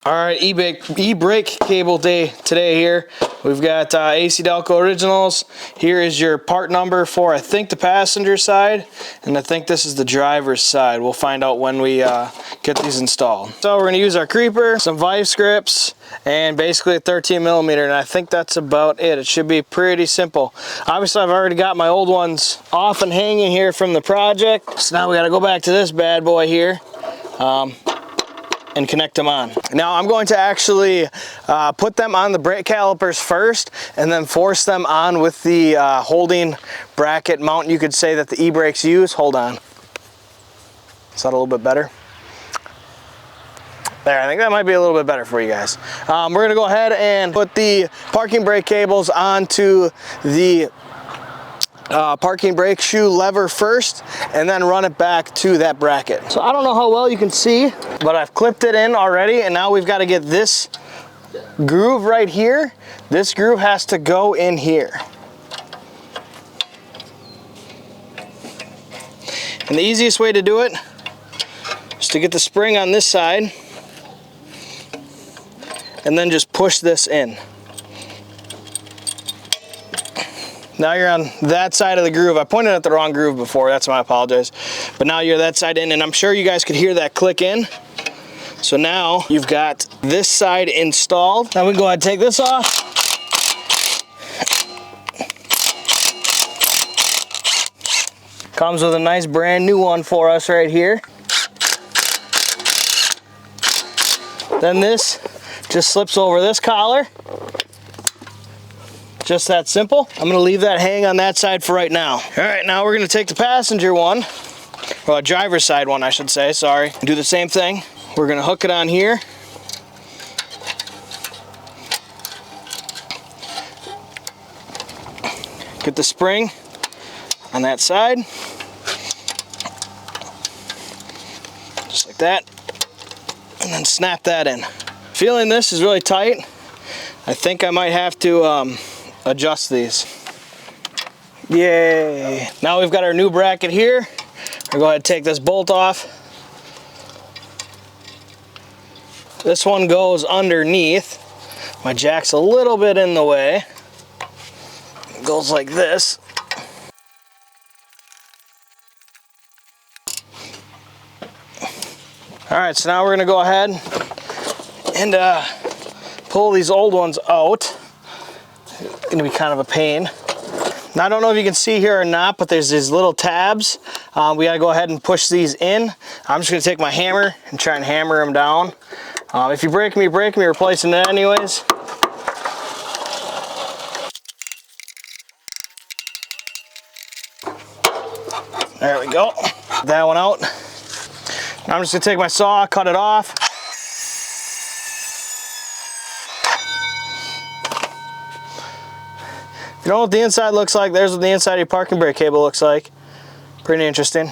All right, e-brake cable day today here. We've got AC Delco Originals. Here is your part number for, I think, the passenger side, and I think this is the driver's side. We'll find out when we get these installed. So we're gonna use our creeper, some vice grips, and basically a 13 millimeter, and I think that's about it. It should be pretty simple. Obviously, I've already got my old ones off and hanging here from the project, so now we gotta go back to this bad boy here. And connect them on. Now I'm going to actually put them on the brake calipers first and then force them on with the holding bracket mount, you could say, that the e-brakes use. Hold on. Is that a little bit better? There, I think that might be a little bit better for you guys. We're gonna go ahead and put the parking brake cables onto the parking brake shoe lever first and then run it back to that bracket. So I don't know how well you can see, but I've clipped it in already, and now we've got to get this groove right here. This groove has to go in here. And the easiest way to do it is to get the spring on this side and then just push this in. Now you're on that side of the groove. I pointed at the wrong groove before, that's my apologies. But now you're that side in, and I'm sure you guys could hear that click in. So now you've got this side installed. Now we can go ahead and take this off. Comes with a nice brand new one for us right here. Then this just slips over this collar. Just that simple. I'm gonna leave that hang on that side for right now. All right, now we're gonna take the passenger one, or a driver's side one, I should say, sorry. Do the same thing. We're gonna hook it on here. Get the spring on that side. Just like that. And then snap that in. Feeling this is really tight. I think I might have to adjust these. Yay! Now we've got our new bracket here. We'll go ahead and take this bolt off. This one goes underneath. My jack's a little bit in the way. It goes like this. Alright, so now we're going to go ahead and pull these old ones out. It's going to be kind of a pain. Now I don't know if you can see here or not, but there's these little tabs. We got to go ahead and push these in. I'm just going to take my hammer and try and hammer them down. If you break them, you're replacing it anyways. There we go. That one out. Now I'm just going to take my saw, cut it off. If you don't know what the inside looks like, there's what the inside of your parking brake cable looks like. Pretty interesting.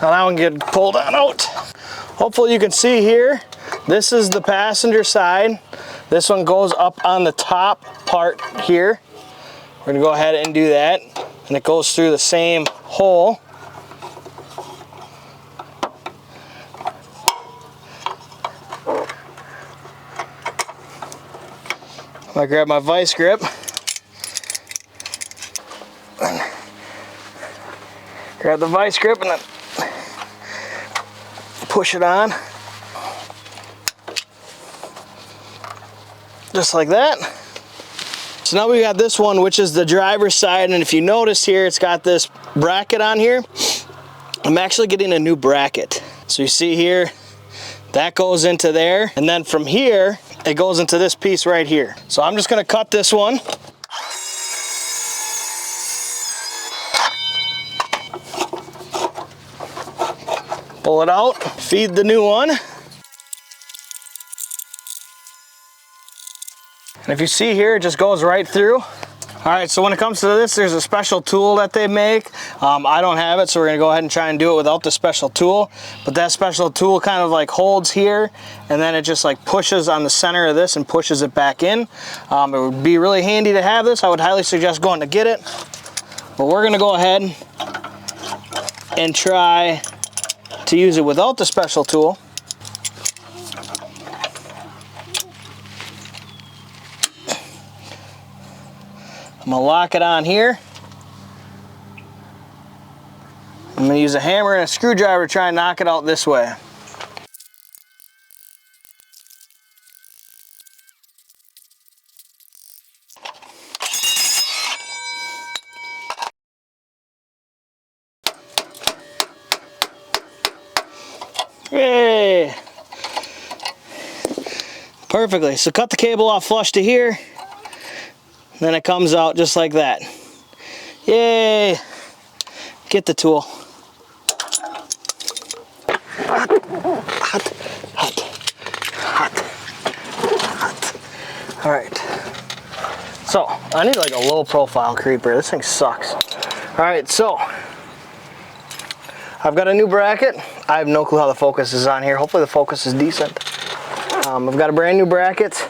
Now that one can get pulled on out. Hopefully you can see here, this is the passenger side. This one goes up on the top part here. We're gonna go ahead and do that. And it goes through the same hole. I grab my vice grip, grab the vice grip, and then push it on, just like that. So now we got this one, which is the driver's side, and if you notice here, it's got this bracket on here. I'm actually getting a new bracket. So you see here, that goes into there, and then from here, it goes into this piece right here. So I'm just gonna cut this one. Pull it out, feed the new one. And if you see here, it just goes right through. All right, so when it comes to this, there's a special tool that they make. I don't have it, so we're gonna go ahead and try and do it without the special tool. But that special tool kind of like holds here, and then it just like pushes on the center of this and pushes it back in. It would be really handy to have this. I would highly suggest going to get it. But we're gonna go ahead and try to use it without the special tool. I'm gonna lock it on here. I'm gonna use a hammer and a screwdriver to try and knock it out this way. Yay! Perfectly. So cut the cable off flush to here. Then it comes out just like that. Yay! Get the tool. Hot. All right. So I need like a low profile creeper. This thing sucks. All right, so I've got a new bracket. I have no clue how the focus is on here. Hopefully the focus is decent. I've got a brand new bracket.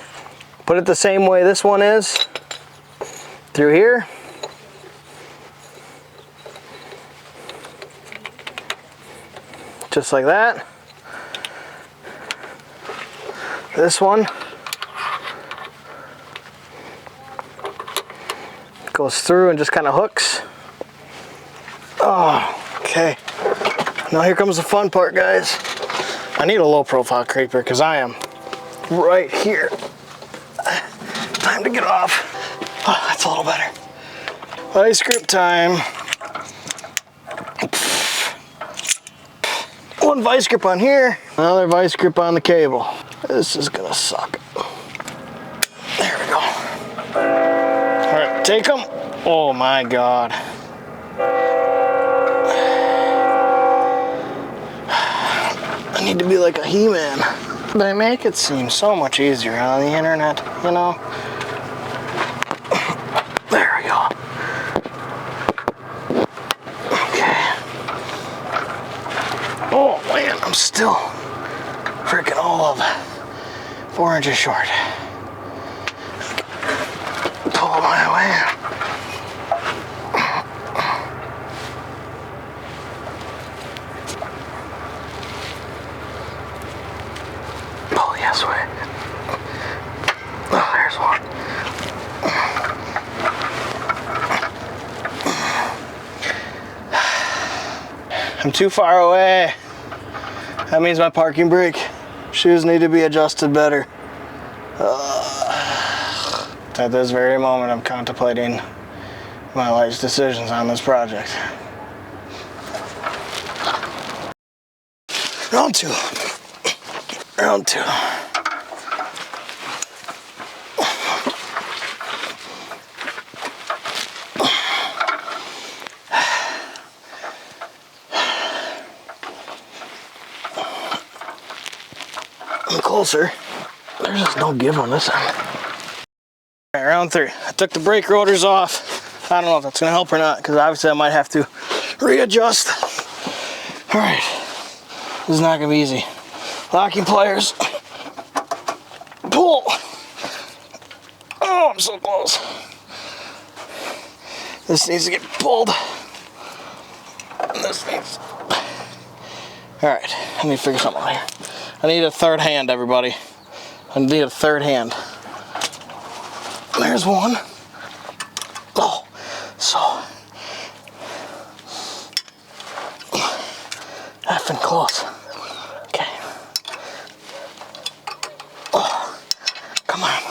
Put it the same way this one is. Through here. Just like that. This one goes through and just kind of hooks. Oh, okay. Now here comes the fun part, guys. I need a low profile creeper because I am right here. Time to get off. Oh, that's a little better. Ice grip time. One vice grip on here, another vice grip on the cable. This is gonna suck. There we go. All right, take them. Oh my God. I need to be like a He-Man. They make it seem so much easier on the internet, you know? There we go. Okay. Oh man, I'm still freaking all of 4 inches short. Pull my way. Pull yes way. Oh, there's one. I'm too far away. That means my parking brake shoes need to be adjusted better. At this very moment, I'm contemplating my life's decisions on this project. Round two. Round two. I'm closer. There's just no give on this end. All right, round three. I took the brake rotors off. I don't know if that's gonna help or not, because obviously I might have to readjust. All right, this is not gonna be easy. Locking pliers. Pull. Oh, I'm so close. This needs to get pulled. And this needs. All right, I need to figure something out here. I need a third hand, everybody. I need a third hand. There's one. Oh, so effing close. Okay. Oh, come on.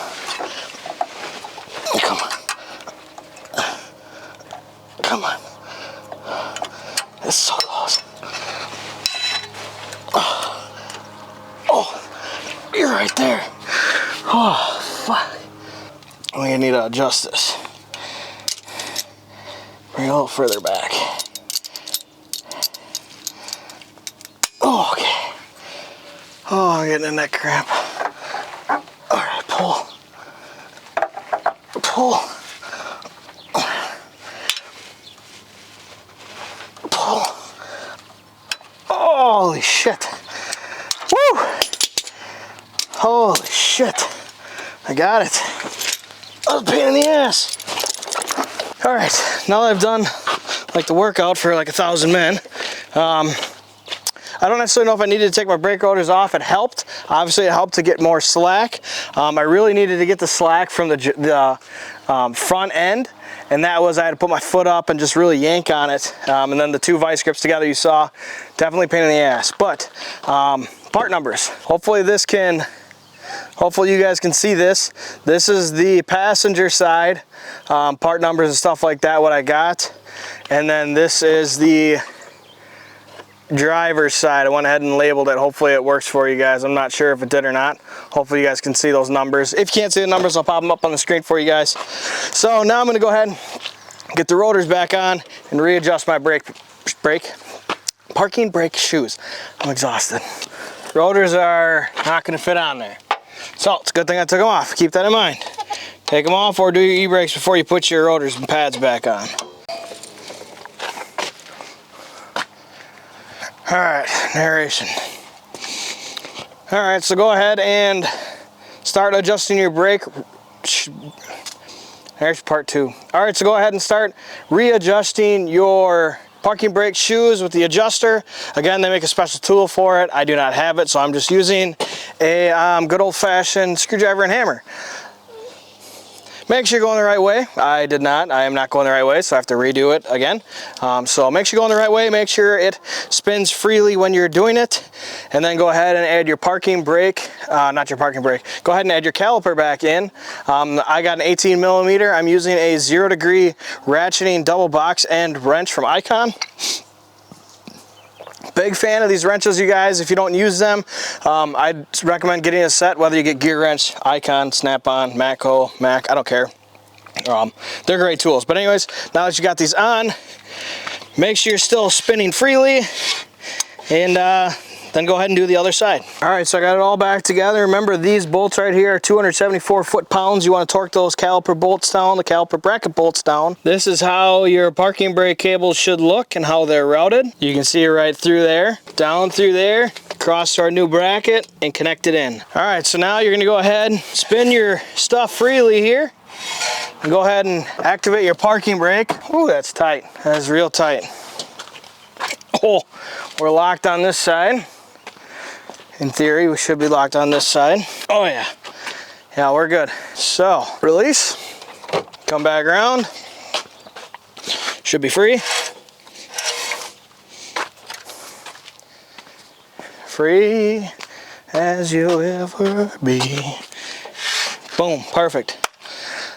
Come on. Come on. It's so close. Oh, you're right there. Oh, fuck. We're gonna need to adjust this. Bring it a little further back. Oh, okay. Oh, I'm getting in that cramp. All right, pull. Pull. Pull. Holy shit. Woo! Holy shit. I got it. That was a pain in the ass. All right, now that I've done like the workout for like 1,000 men, I don't necessarily know if I needed to take my brake rotors off. It helped. Obviously, it helped to get more slack. I really needed to get the slack from the front end and that was I had to put my foot up and just really yank on it. And then the two vice grips together you saw, definitely a pain in the ass. But part numbers. Hopefully you guys can see this. This is the passenger side, part numbers and stuff like that, what I got. And then this is the driver's side. I went ahead and labeled it. Hopefully it works for you guys. I'm not sure if it did or not. Hopefully you guys can see those numbers. If you can't see the numbers, I'll pop them up on the screen for you guys. So now I'm going to go ahead and get the rotors back on and readjust my parking brake shoes. I'm exhausted. Rotors are not going to fit on there. So it's a good thing I took them off. Keep that in mind. Take them off or do your e-brakes before you put your rotors and pads back on. All right, narration. All right, so go ahead and start adjusting your brake. There's part 2. All right, so go ahead and start readjusting your parking brake shoes with the adjuster. Again, they make a special tool for it. I do not have it, so I'm just using a good old-fashioned screwdriver and hammer. Make sure you're going the right way. I did not. I am not going the right way, so I have to redo it again. So make sure you're going the right way. Make sure it spins freely when you're doing it. And then go ahead and add your parking brake, not your parking brake. Go ahead and add your caliper back in. I got an 18 millimeter. I'm using a 0-degree ratcheting double box end wrench from Icon. Big fan of these wrenches, you guys. If you don't use them, I'd recommend getting a set, whether you get Gear Wrench, Icon, Snap-on, Matco, Mac, I don't care. They're great tools. But anyways, now that you got these on, make sure you're still spinning freely, and then go ahead and do the other side. All right, so I got it all back together. Remember, these bolts right here are 274 foot-pounds. You want to torque those caliper bolts down, the caliper bracket bolts down. This is how your parking brake cables should look and how they're routed. You can see it right through there, down through there, across to our new bracket, and connect it in. All right, so now you're going to go ahead and spin your stuff freely here. And go ahead and activate your parking brake. Ooh, that's tight. That's real tight. Oh, we're locked on this side. In theory, we should be locked on this side. Oh yeah. Yeah, we're good. So, release. Come back around. Should be free. Free as you'll ever be. Boom, perfect.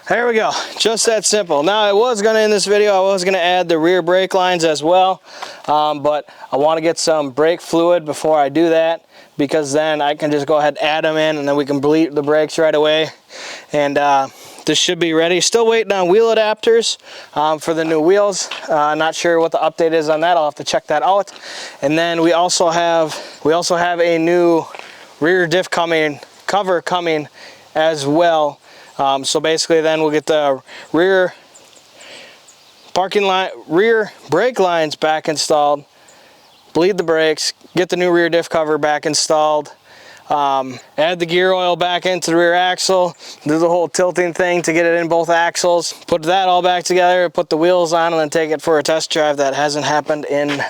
There we go, just that simple. Now I was gonna, in this video, I was gonna add the rear brake lines as well, but I wanna get some brake fluid before I do that, because then I can just go ahead and add them in and then we can bleed the brakes right away. And this should be ready. Still waiting on wheel adapters for the new wheels. Not sure what the update is on that. I'll have to check that out. And then we also have a new rear diff cover coming as well. So basically then we'll get the rear brake lines back installed, bleed the brakes, get the new rear diff cover back installed, add the gear oil back into the rear axle, do the whole tilting thing to get it in both axles, put that all back together, put the wheels on, and then take it for a test drive. That hasn't happened in,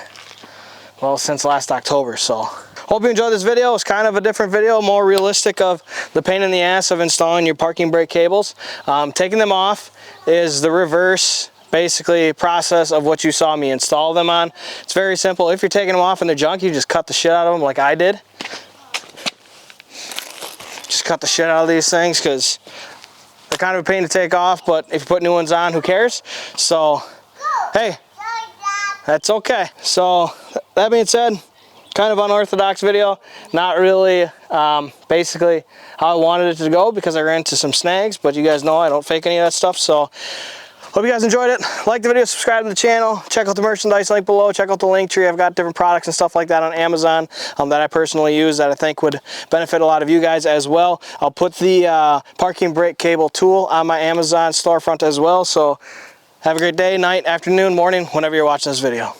well, since last October. So hope you enjoyed this video. It's kind of a different video, more realistic of the pain in the ass of installing your parking brake cables. Taking them off is the reverse, basically, process of what you saw me install them on. It's very simple. If you're taking them off and they're junk, you just cut the shit out of them like I did. Just cut the shit out of these things because they're kind of a pain to take off, but if you put new ones on, who cares? So, hey, that's okay. So, that being said, kind of unorthodox video, not really basically how I wanted it to go because I ran into some snags, but you guys know I don't fake any of that stuff. So hope you guys enjoyed it. Like the video, subscribe to the channel, check out the merchandise link below, check out the link tree. I've got different products and stuff like that on Amazon that I personally use that I think would benefit a lot of you guys as well. I'll put the parking brake cable tool on my Amazon storefront as well. So have a great day, night, afternoon, morning, whenever you're watching this video.